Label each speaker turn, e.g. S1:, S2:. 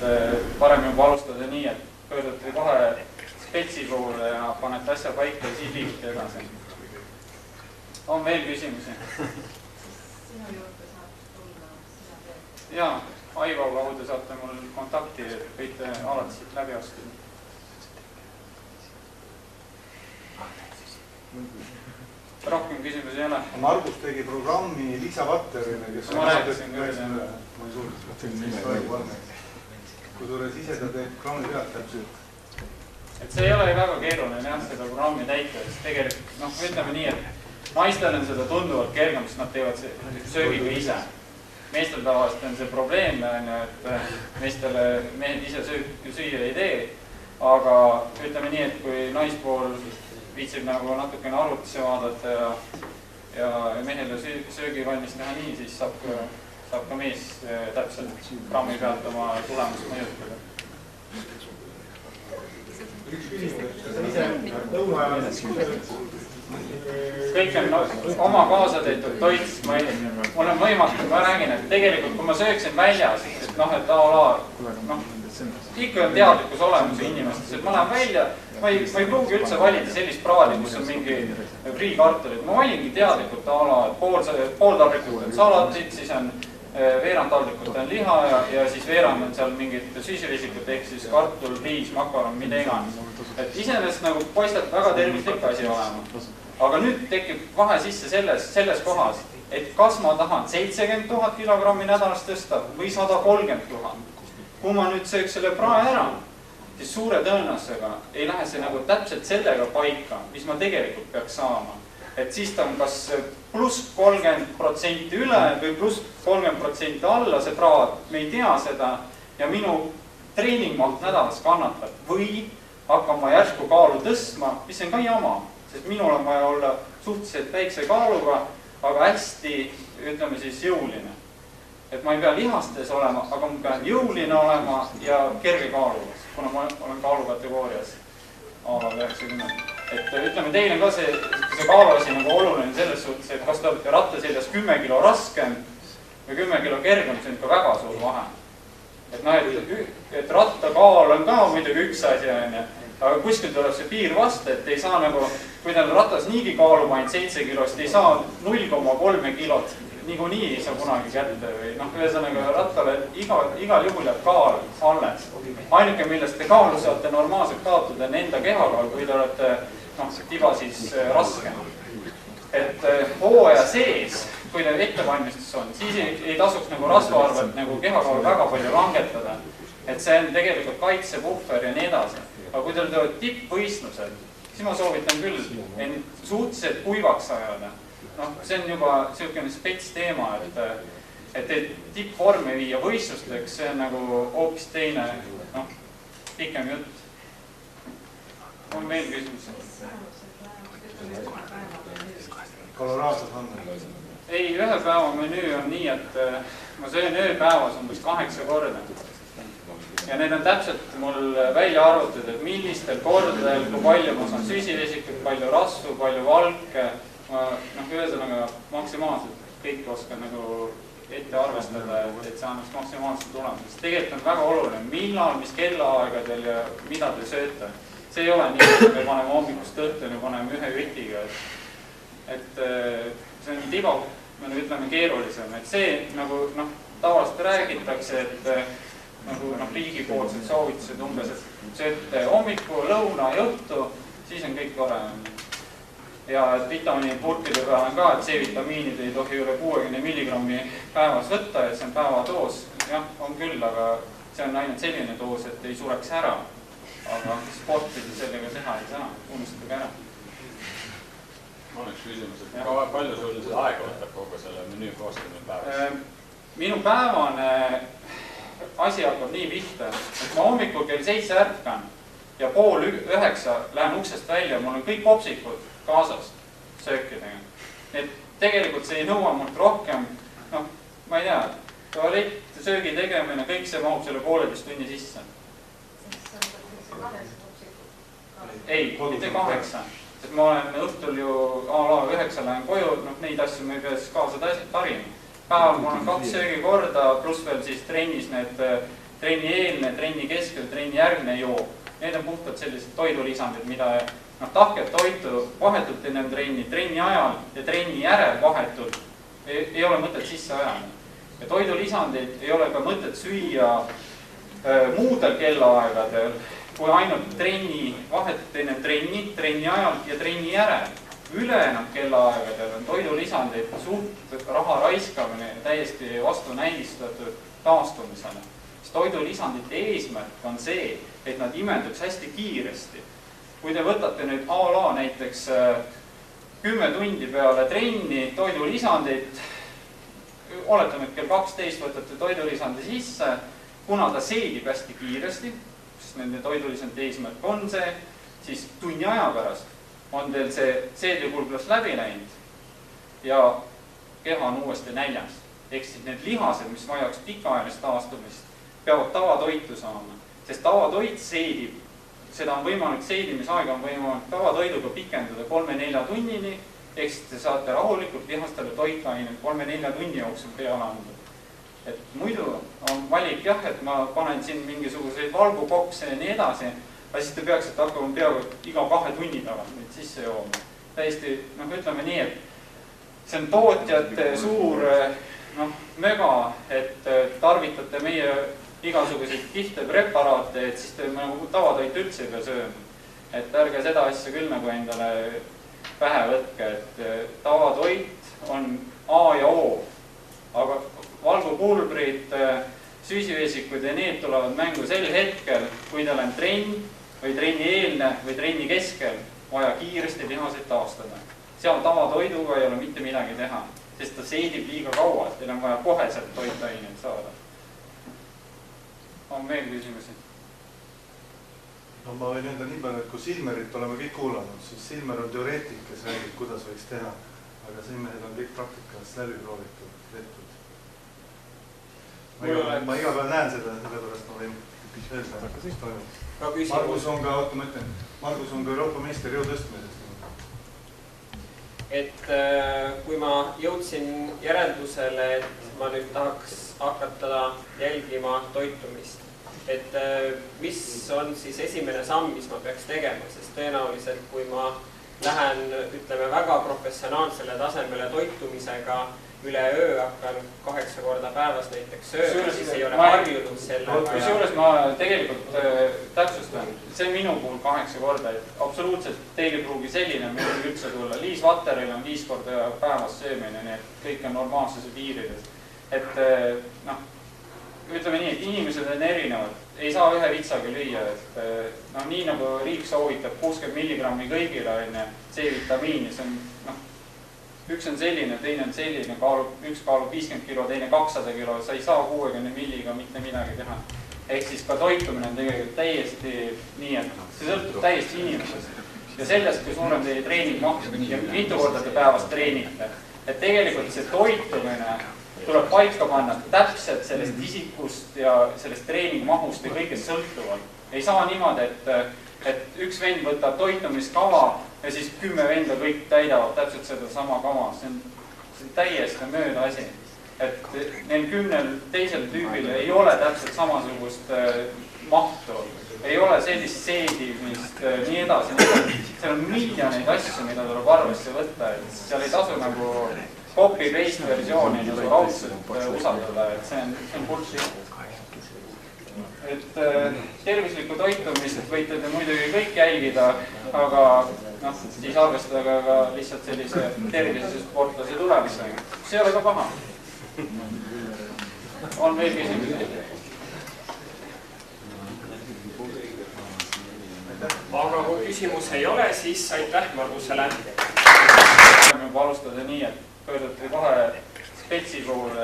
S1: et parem juba alustada nii, et pöördute kohe spetsi poole ja panete asja paika ja siis liigute edasi. On veel küsimusi?
S2: Sinu juurde saab tulla sina teed?
S1: Jaa, Aivo kaudu saate mul kontakti, et võite alati siit läbi astuda. Rohkem küsimusi ei ole.
S3: Margus tegi programmi Liisa Vatterile, kes
S1: ma rääkisin küll.
S3: Ma ei suurt. Kusjuures ise ta teeb programmi pealt täpselt.
S1: Et see ei ole väga keeruline jah, seda programmi täita, sest tegelikult, ütleme nii, et naistel on seda tunduvalt kergem, sest nad teevad söögiga ise. Meestel tavaliselt on see probleem, et mehed ise süüa ei tee, aga ütleme nii, et kui naispool viitsib nagu natukene arvutisse vaadata ja mehele söögi valmis teha nii, siis saab ka mees täpselt programmi pealt oma tulemust mõjutada.
S3: Üks küsimus,
S1: kõik on oma kaasa tehtud toits, mul on võimatu, ma räägin, et tegelikult kui ma sööksin väljas, et ikka on teadlikkus olemas inimestes, et ma lähen välja, ma ei pruugi üldse valida sellist praadi, kus on mingi friikartulit, ma valingi teadlikult pool taldrikut on salatit, siis on veerand taldrikut on liha ja siis veerand on seal mingit süüsivesikut ehk siis kartul, riis, makaron, mida iganes. Et iseenesest nagu paistab väga tervislik asi olema. Aga nüüd tekib vahe sisse selles kohas, et kas ma tahan 70 000 kilogrammi nädalas tõsta või 130 000. Kui ma nüüd sööks selle prae ära, siis suure tõenäosusega ei lähe see nagu täpselt sellega paika, mis ma tegelikult peaks saama. Et siis ta on kas pluss 30% üle või pluss 30% alla see praad, me ei tea seda ja minu treeningmaht nädalas kannatab või hakkan ma järsku kaalu tõstma, mis on ka jama, sest minul on vaja olla suhteliselt väikse kaaluga, aga hästi, ütleme siis jõuline. Et ma ei pea lihastes olema, aga ma pean jõuline olema ja kerge kaalugas, kuna ma olen kaalukategoorias A90. Et ütleme, teil on ka see kaaluasi nagu oluline selles suhtes, et kas te olete rattaseljas 10 kilo raskem või 10 kilo kergem, see on ikka väga suur vahe. Et rattakaal on ka muidugi üks asi, aga kuskil tuleb see piir vastu, et ei saa nagu, kui teil ratas niigi kaaluma ainult 7 kilost, ei saa 0,3 kilot, niikuinii ei saa kunagi kätte või ühesõnaga rattale igal juhul jääb kaal alles. Ainuke, millest te kaalu saate normaalselt kaotada, on enda kehakaal, kui te olete tiba siis raskem. Et hooaja sees, kui teil ettevalmistus on, siis ei tasuks nagu rasvaarvelt nagu kehakaalu väga palju langetada. Et see on tegelikult kaitsepuhver ja nii edasi. Aga kui teil tulevad tippvõistlused, siis ma soovitan küll suhteliselt kuivaks ajada. See on juba selline spets teema, et tippvormi viia võistlusteks, see on nagu hoopis teine, pikem jutt. On veel küsimus?
S3: Koloraados on?
S1: Ei, ühe päeva menüü on nii, et ma söön ööpäevas umbes 8 korda. Ja need on täpselt mul välja arvutud, et millistel kordadel, kui palju ma saan süsivesikut, palju rasvu, palju valke, ühesõnaga maksimaalselt kõik oskan nagu ette arvestada, et see annaks maksimaalselt tulemusest. Tegelikult on väga oluline, millal, mis kellaaegadel ja mida te sööte. See ei ole nii, et me paneme hommikust õhtuni, paneme ühe jutiga. Et see on tiba, me ütleme keerulisem. Et see nagu tavaliselt räägitakse, et nagu riigipoolsed soovitused umbes, et sööte hommiku, lõuna ja õhtu, siis on kõik tore. Ja vitamiinipurkide peal on ka, et C-vitamiinid ei tohi üle 60 milligrammi päevas võtta, et see on päevadoos. Jah, on küll, aga see on ainult selline doos, et ei sureks ära. Aga sportide sellega teha ei saa, unustage ära.
S4: Ma on üks küsimus, et palju sul seda aega võtab kogu selle menüü koostamine päevas?
S1: Minu päevane asi hakkab nii pihta, et ma hommikul kell 7 ärkan ja 8:30 lähen uksest välja, mul on kõik popsikud kaasas söökidega. Et tegelikult see ei nõua mult rohkem, ma ei tea, tualett, söögi tegemine, kõik see mahub selle 1,5 tunni sisse. Ei, mitte 8. Sest ma olen õhtul ju A9 lähen koju, neid asju me ei pea siis kaasa tarima. Päeval mul on 2 söögikorda, pluss veel siis trennis need trenni eelne, trenni keskel, trenni järgne jook. Need on puhtalt sellised toidulisandid, mida tahket toitu vahetult enne trenni ajal ja trenni järel vahetult ei ole mõtet sisse ajada. Ja toidulisandeid ei ole ka mõtet süüa muudel kellaaegadel, kui ainult trenni vahetult enne trenni ajal ja trenni järel. Ülejäänud kellaaegadel on toidulisandeid suht raha raiskamine ja täiesti vastunäidistatud taastumisele. Toidulisandite eesmärk on see, et nad imenduks hästi kiiresti. Kui te võtate nüüd a la näiteks 10 tundi peale trenni toidulisandit, oletame, et kell 12 võtate toidulisandi sisse, kuna ta seedib hästi kiiresti, sest nende toidulisandi eesmärk on see, siis tunni aja pärast on teil see seedrikulglas läbi läinud ja keha on uuesti näljas. Ehk siis need lihased, mis vajaks pikaajalist taastumist, peavad tavatoitu saama, sest tavatoit seedib, seda on võimalik, seedimisaega on võimalik tavatoiduga pikendada 3-4 tunnini, ehk siis te saate rahulikult lihastele toitaineid 3-4 tunni jooksul peale anda. Et muidu on valik jah, et ma panen siin mingisuguseid valgupokse ja nii edasi, aga siis te peaksite hakkama peaaegu iga 2 tunni tagant neid sisse jooma. Täiesti, ütleme nii, et see on tootjate suur möga, et tarvitate meie igasuguseid kihte preparaate, et siis te tavatoit üldse ei pea sööma. Et ärge seda asja küll nagu endale pähe võtke, et tavatoit on A ja O, aga valgupulbrid, süsivesikud ja need tulevad mängu sel hetkel, kui teil on trenn või trenni eelne või trenni keskel vaja kiiresti lihaseid taastada. Seal tavatoiduga ei ole mitte midagi teha, sest ta seedib liiga kaua, et teil on vaja koheselt toitaineid saada. On veel küsimusi?
S3: No ma võin enda nii palju, et kui Silmerit oleme kõik kuulanud, siis Silmer on teoreetik, kes räägib, kuidas võiks teha, aga Silmerid on kõik praktikas läbi proovitud, tehtud. Ma iga päev näen seda, sellepärast ma võin öelda, mis toimub. Margus on ka, oota ma ütlen, Margus on ka Euroopa minister jõutõstmisest.
S5: Et kui ma jõudsin järeldusele, et ma nüüd tahaks hakata jälgima toitumist, et mis on siis esimene samm, mis ma peaks tegema, sest tõenäoliselt kui ma lähen, ütleme, väga professionaalsele tasemele toitumisega üle öö hakkan 8 korda päevas näiteks sööma, siis ei ole harjunud selle.
S1: Kusjuures ma tegelikult täpsustan, see minu puhul 8 korda, et absoluutselt teil ei pruugi selline meil üldse tulla. Liis Vatteril on 5 korda päevas söömine, nii et kõik on normaalsuse piirides. Et ütleme nii, et inimesed on erinevad, ei saa ühe vitsaga lüüa, et nii nagu riik soovitab 60 milligrammi kõigile C-vitamiini, see on üks on selline, teine on selline, üks kaalub 50 kilo, teine 200 kilo, sa ei saa 60 milliga mitte midagi teha. Ehk siis ka toitumine on tegelikult täiesti nii, et see sõltub täiesti inimesest. Ja sellest, kui suurem teie treeningmaht ja mitu korda te päevas treenite. Et tegelikult see toitumine tuleb paika panna täpselt sellest isikust ja sellest treeningmahust ja kõigest sõltuvalt. Ei saa niimoodi, et üks vend võtab toitumiskava ja siis 10 venda kõik täidavad täpselt seda sama kava. See on täiesti mööda asi. Et neil 10 teisel tüübil ei ole täpselt samasugust mahtu. Ei ole sellist seedimist, nii edasi. Seal on miljoneid asju, mida tuleb arvesse võtta. Seal ei tasu nagu copy-paste versiooni nagu raudselt usaldada. See on bullshit. Et tervislikku toitumist võite te muidugi kõik jälgida, aga siis arvestada ka lihtsalt sellise tervise sportlase tulemisega. See ei ole ka paha. On veel küsimusi?
S5: Aga kui küsimus ei ole, siis aitäh Margusele.
S1: Alustada nii, et pöördute kohe spetsi poole.